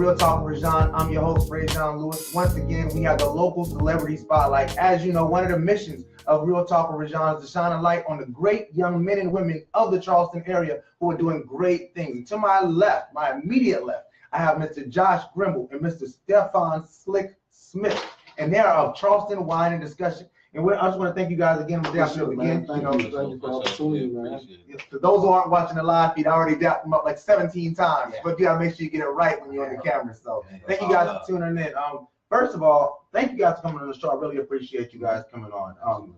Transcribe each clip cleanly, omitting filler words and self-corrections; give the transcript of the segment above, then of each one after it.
Real Talk with Rajon. I'm your host, Rajon Lewis. Once again, we have the local celebrity spotlight. As you know, one of the missions of Real Talk with Rajon is to shine a light on the great young men and women of the Charleston area who are doing great things. And to my left, my immediate left, I have Mr. Josh Grimball and Mr. Stephan Slick Smith, and they are of Charleston Wine and Discussion. And I just want to thank you guys again. Thank you for the opportunity, man. For those who aren't watching the live feed, I already dapped them up like 17 times, but you gotta make sure you get it right when you're on the camera. So thank you guys for tuning in. First of all, thank you guys for coming on the show. I really appreciate you guys coming on.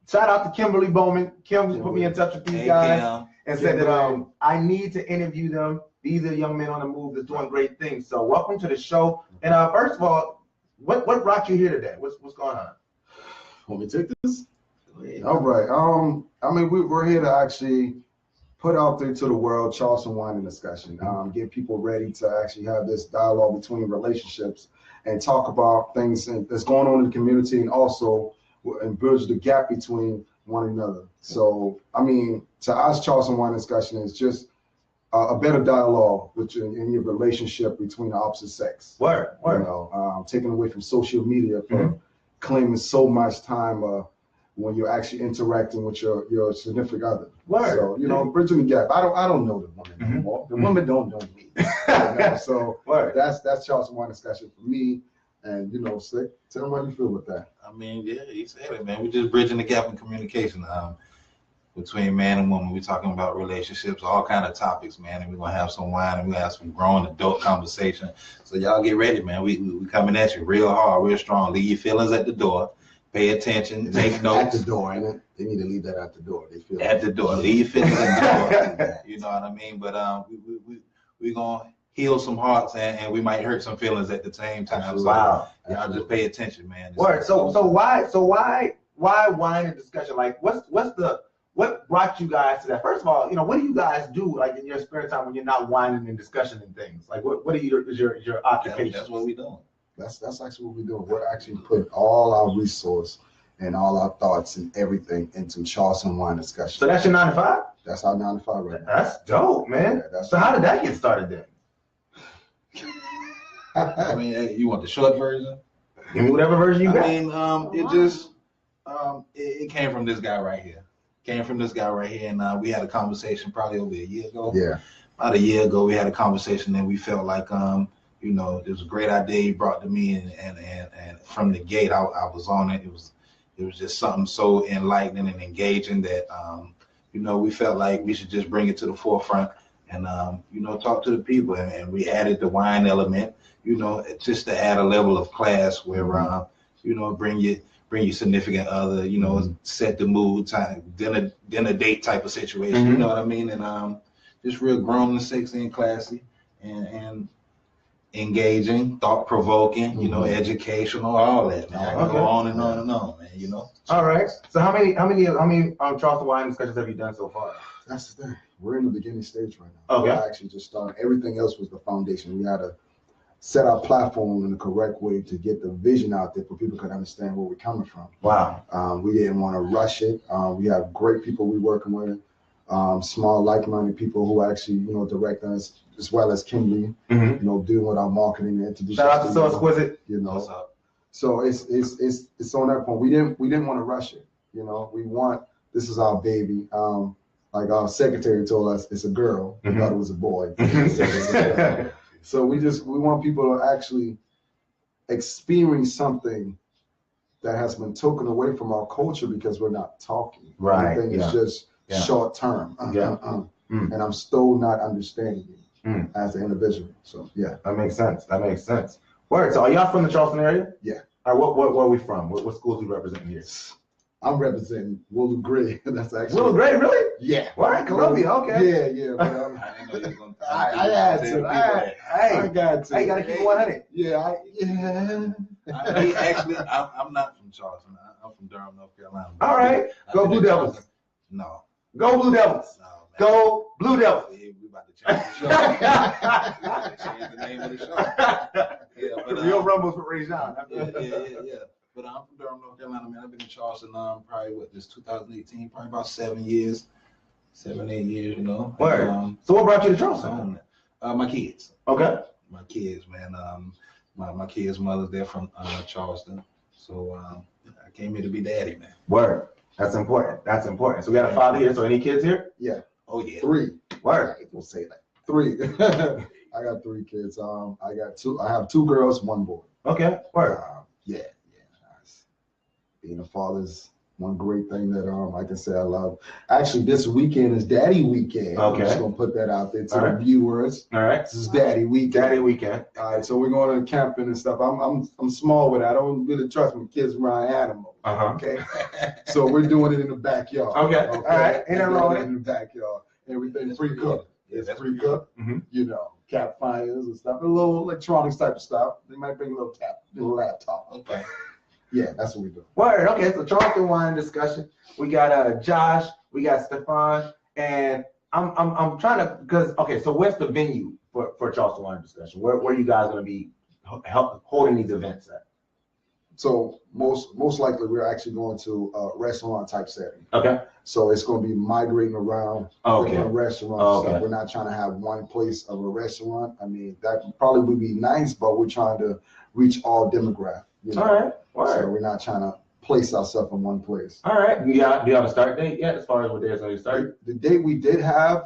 Shout out to Kimberly Bowman. Kim just put me in touch with these guys and said that I need to interview them. These are young men on the move that's doing great things. So welcome to the show. And first of all, what brought you here today? What's going on? Want me to take this? All right. I mean, we're here to actually put out there to the world Charleston Wine and Discussion. Get people ready to actually have this dialogue between relationships and talk about things that's going on in the community, and also and bridge the gap between one another. So, I mean, to us, Charleston Wine and Discussion is just a better dialogue in your relationship between the opposite sex. Word. You know, taken away from social media for claiming so much time when you're actually interacting with your significant other. Word. So, you know, bridging the gap. I don't know the woman anymore. The women don't know me. You know? So that's Charleston Wine Discussion for me. And you know, Slick, tell them how you feel with that. I mean, yeah, you said it, man. We're just bridging the gap in communication between man and woman. We're talking about relationships, all kind of topics, man. And we're gonna have some wine, and we're gonna have some grown adult conversation. So y'all get ready, man. We coming at you real hard, real strong. Leave your feelings at the door. Pay attention. Take notes. At the door, ain't it? They need to leave that at the door. They feel at the door. Leave your feelings at the door. You know what I mean? But we gonna heal some hearts, and we might hurt some feelings at the same time. Absolutely. So Wow. y'all just pay attention, man. Word. So why wine and discussion? Like, what brought you guys to that? First of all, you know, what do you guys do like in your spare time when you're not whining and discussing and things? Like, what is your occupation? That's what we doing. That's actually what we're doing. We're actually putting all our resource and all our thoughts and everything into Charleston Wine Discussion. So that's your 9 to 5? That's our 9 to 5 right now. That's dope, man. Yeah, so how did that get started then? I mean, hey, you want the short version? Give me whatever version you got. I mean, it just it came from this guy right here. And we had a conversation probably over a year ago. Yeah. About a year ago, we had a conversation, and we felt like you know, it was a great idea he brought to me, and from the gate, I was on it. It was just something so enlightening and engaging that you know, we felt like we should just bring it to the forefront and you know, talk to the people, and we added the wine element, you know, just to add a level of class where you know, bring your significant other, you know, set the mood, time dinner date type of situation, you know what I mean? And just real grown and sexy and classy and engaging, thought-provoking, you know, educational, all that, man. I can go on and on and on, man, you know. All right. So how many Charleston Wine Discussions have you done so far? That's the thing. We're in the beginning stage right now. Okay. We're actually just starting. Everything else was the foundation. We had to set our platform in the correct way to get the vision out there for people to understand where we're coming from. Wow. We didn't want to rush it. We have great people we're working with, small like-minded people who actually, you know, direct us, as well as Kimberly, you know, doing with our marketing and introducing. Shout out to So Exquisite. You know, What's up? so it's on that point. We didn't want to rush it. You know, this is our baby. Like our secretary told us, it's a girl. We thought it was a boy. So we want people to actually experience something that has been taken away from our culture because we're not talking. Right. Everything is just short term. And I'm still not understanding you as an individual. So yeah. That makes sense. Word. So are y'all from the Charleston area? Yeah. All right, where are we from? What schools we representing here? I'm representing Willow Gray. That's actually Willow Gray, really? Yeah. All right, Columbia, okay. Yeah. But, I didn't know you were gonna I had to. I got to. Hey, you gotta keep it 100. Yeah. Actually, I'm not from Charleston. I'm from Durham, North Carolina. All right. Go Blue Devils. No. Go Blue Devils. No, man. Go Blue Devils. Yeah, we about to change the show. Change the name of the show. Yeah, but Real Rumbles with Rajon. Yeah. But I'm from Durham, North Carolina, man. I've been in Charleston probably this 2018, probably about 7 years, 7, 8 years, you know. Word. So what brought you to Charleston? My kids. Okay. my kids, man. My kids' mother's there from Charleston, so I came here to be daddy, man. Word. That's important. That's important. So we got a father here. So any kids here? Yeah. Oh yeah. 3. Word. We'll say that. 3. I got 3 kids. I have 2 girls, 1 boy. Okay. Word. Yeah. Nice. Being a father is one great thing that I can say I love. Actually, this weekend is Daddy Weekend. Okay. I'm just gonna put that out there to All the right. viewers. All right. This is Daddy Weekend. Daddy weekend. All right, so we're going to camping and stuff. I'm small with it. I don't really trust my kids around animals. Okay. So we're doing it in the backyard. Okay. All right. Ain't that wrong with it? In the backyard. Everything pre-cooked. Yeah, It's that's pre-cooked. Mhm. You know, campfires and stuff. A little electronics type of stuff. They might bring a little laptop. Okay. Yeah, that's what we do. Word. Okay. So Charleston Wine Discussion. We got Josh. We got Stephan. And I'm trying to, because okay. So where's the venue for Charleston Wine Discussion? Where you guys gonna be holding these events at? So most likely we're actually going to a restaurant type setting. Okay. So it's going to be migrating around Okay. different restaurants. Okay. So we're not trying to have one place of a restaurant. I mean, that probably would be nice, but we're trying to reach all demographics. You know? All right. Word. So we're not trying to place ourselves in one place. All right. Do you have a start date yet as far as what day it's going to start? The date we did have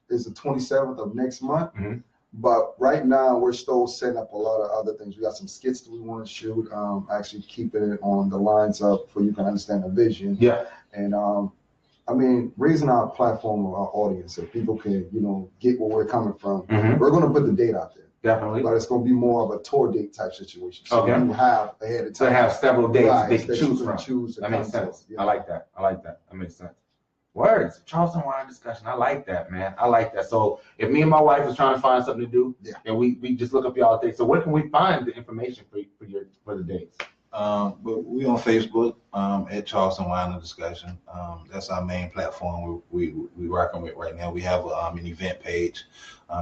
is the 27th of next month. Mhm. But right now we're still setting up a lot of other things. We got some skits that we want to shoot. Actually keeping it on the lines up for you can understand the vision. Yeah. And I mean, raising our platform of our audience so people can, get where we're coming from. Mhm. We're going to put the date out there, Definitely. but it's going to be more of a tour date type situation. So Okay. you have ahead of So time. they have several days Right, they can that choose you from. choose to That makes come to, sense. you I know. like that. That makes sense. Words. Charleston Wine Discussion. I like that, man. I like that. So if me and my wife is trying to find something to do, Yeah. and we just look up y'all dates. So where can we find the information for the dates? But we on Facebook at Charleston Wine and Discussion. That's our main platform we working with right now. We have an event page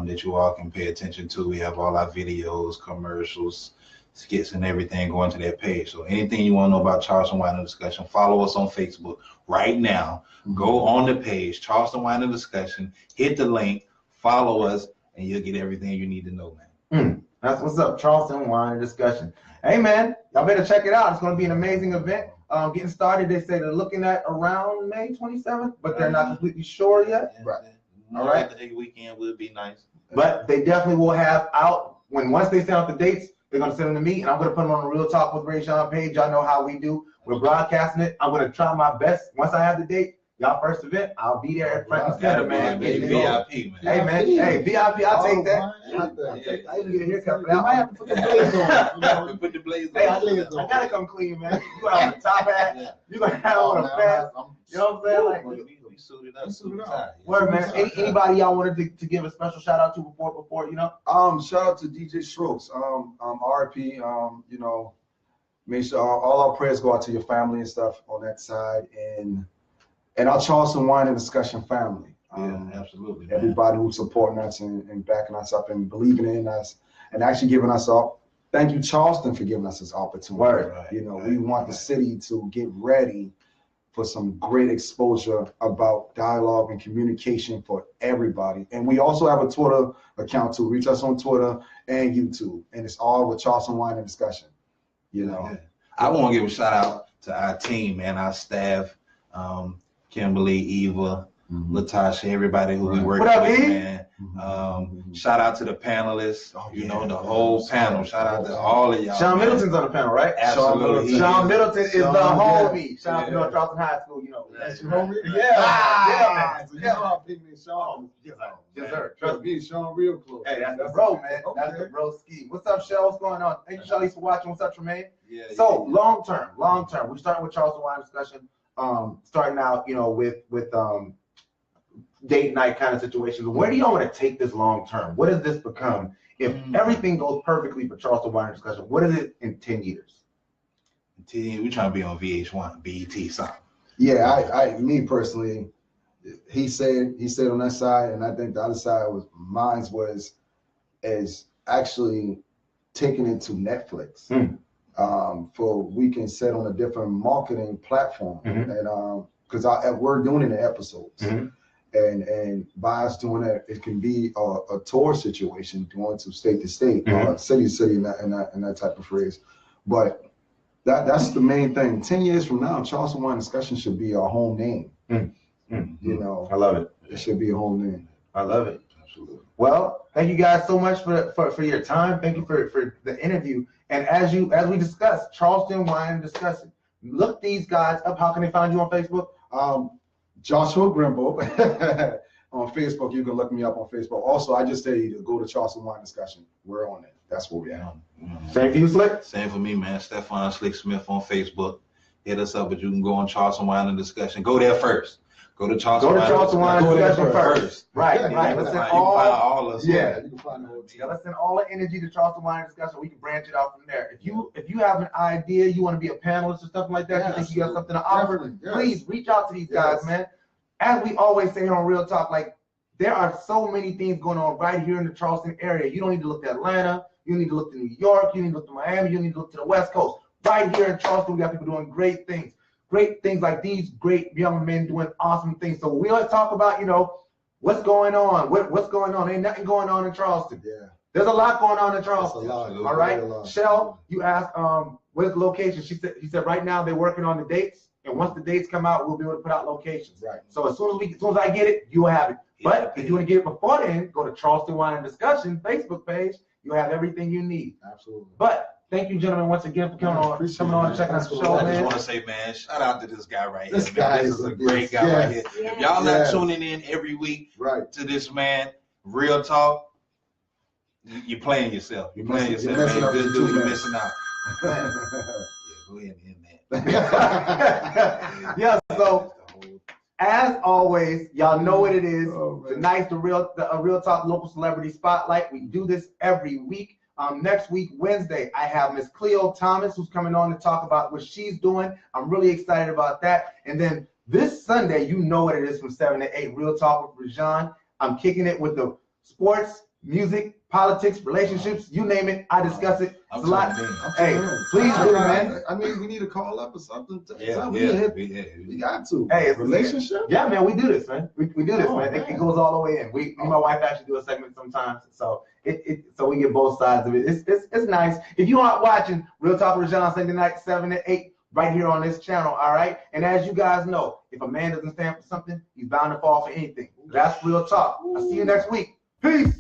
that you all can pay attention to. We have all our videos, commercials, skits, and everything going to that page. So anything you want to know about Charleston Wine and Discussion, follow us on Facebook right now. Go on the page, Charleston Wine and Discussion, hit the link, follow us, and you'll get everything you need to know, man. That's what's up, Charleston Wine and Discussion. Hey, man, y'all better check it out. It's going to be an amazing event. Getting started, they say they're looking at around May 27th, but they're not completely sure yet. Right. All right. The weekend would be nice. But they definitely will have out, once they send out the dates, they're going to send them to me, and I'm going to put them on the Real Talk with Ray Sean page. Y'all know how we do. We're broadcasting it. I'm going to try my best. Once I have the date, y'all first event, I'll be there at front and center, man. Be Getting it going. VIP, man. Hey, man. Hey, VIP, I'll take that. I I even get a haircut for You might that. have to put the blaze on. Put the blaze Hey, on. I gotta come clean, man. You gonna have a top hat. You gonna have on a vest. You know what I'm saying? Like, We suited up, suited tight. word, man. Anybody y'all wanted to give a special shout out to before, you know? Shout out to DJ Strokes. RP. Make sure all our prayers go out to your family and stuff on that side, and our Charleston Wine and Discussion family. Yeah, absolutely. Man. Everybody who's supporting us and backing us up and believing in us and actually giving us up. Thank you, Charleston, for giving us this opportunity. Word. Right, We want the city to get ready for some great exposure about dialogue and communication for everybody. And we also have a Twitter account to reach us on Twitter and YouTube. And it's all with Charleston Wine and Discussion. Yeah. I want to give a shout out to our team, man, our staff, Kimberly, Eva, Latasha, everybody who we work What up, with, E? man. Shout out to the panelists, the whole panel. Shout out to all of y'all. Sean man. Middleton's on the panel, right? Absolutely. Sean Middleton is the Sean, homie. Shout out to Yeah. North Charleston High School, That's your homie? Yeah. So you know how big me Sean. Yes, sir. Trust me, Sean real close. Hey, that's the bro, man. That's the bro ski. What's up, Shell? What's going on? Thank you, Charlize, for watching. What's up, Tremaine? Yeah, So long term. We're starting with Charleston Wine Discussion. Starting out, with date night kind of situations. Where do y'all want to take this long term? What does this become if everything goes perfectly for Charleston Wine Discussion? What is it in 10 years? we trying to be on VH1, BET, something. Yeah, me personally, he said on that side, and I think the other side was actually taking it to Netflix. For we can set on a different marketing platform, and because we're doing it in episodes, And by us doing that, it can be a tour situation, going to state to state, Mhm. city to city, and that type of phrase. But that's the main thing. 10 years from now, Charleston Wine Discussion should be our home name. You know, I love it. it should be a home name. I love it. Absolutely. Well, thank you guys so much for your time. Thank you for the interview. And as we discussed, Charleston Wine and Discussion. Look these guys up. How can they find you on Facebook? Joshua Grimball on Facebook. You can look me up on Facebook. Also, I just say to go to Charleston Wine Discussion. We're on it. That's where we're at. Same for you, Slick. Same for me, man. Stephan Slick Smith on Facebook. Hit us up, but you can go on Charleston Wine and Discussion. Go there first. Go to Charleston Wine and Discussion first. Right. You can Let's find send all us. Yeah, you can find the whole team. let's send all the energy to Charleston Wine and Discussion. We can branch it out from there. If you have an idea, you want to be a panelist or something like that, you think you got something to offer, please reach out to these guys, man. As we always say here on Real Talk, like there are so many things going on right here in the Charleston area. You don't need to look to Atlanta. You need to look to New York. You need to look to Miami. You need to look to the West Coast. Right here in Charleston, we got people doing great things. Great things like these great young men doing awesome things. So we always talk about, what's going on. What's going on? Ain't nothing going on in Charleston. Yeah. There's a lot going on in Charleston. That's a lot. All right. Really a lot. Shell, you asked where's the location? He said right now they're working on the dates. And once the dates come out, we'll be able to put out locations. Right. So as soon as I get it, you'll have it. But if you want to get it before then, go to Charleston Wine and Discussion Facebook page. You'll have everything you need. Absolutely. But thank you, gentlemen, once again for coming on, and checking out the show, I just man. want to say, man, shout out to this guy right This here. Man. guy This is is a a great beast. guy right Yes. here. Yes. If y'all Yes. not tuning in every week Right. to this man, Real Talk, you're playing yourself. You're playing You're yourself, missing man. out Good on dude, two, you're man. missing out. Yeah, go ahead and end that. Yeah, so as always, y'all know what it is. Oh, man. Tonight's a Real Talk Local Celebrity Spotlight. We do this every week. Next week, Wednesday, I have Miss Cleo Thomas, who's coming on to talk about what she's doing. I'm really excited about that. And then this Sunday, you know what it is from 7 to 8, Real Talk with Rajan. I'm kicking it with the sports, music, politics, relationships, you name it. I discuss it. It's a lot. Hey, please do, man. I mean, we need to call up or something. Yeah, We got to. Hey, it's relationship. Yeah, man, we do this, man. We do this, Oh, man. man. It goes all the way in. Me and my wife actually do a segment sometimes, so so we get both sides of it. It's nice. If you aren't watching Real Talk with Rajan Sunday night 7 to 8 right here on this channel, all right. And as you guys know, if a man doesn't stand for something, he's bound to fall for anything. That's Real Talk. I'll see you next week. Peace.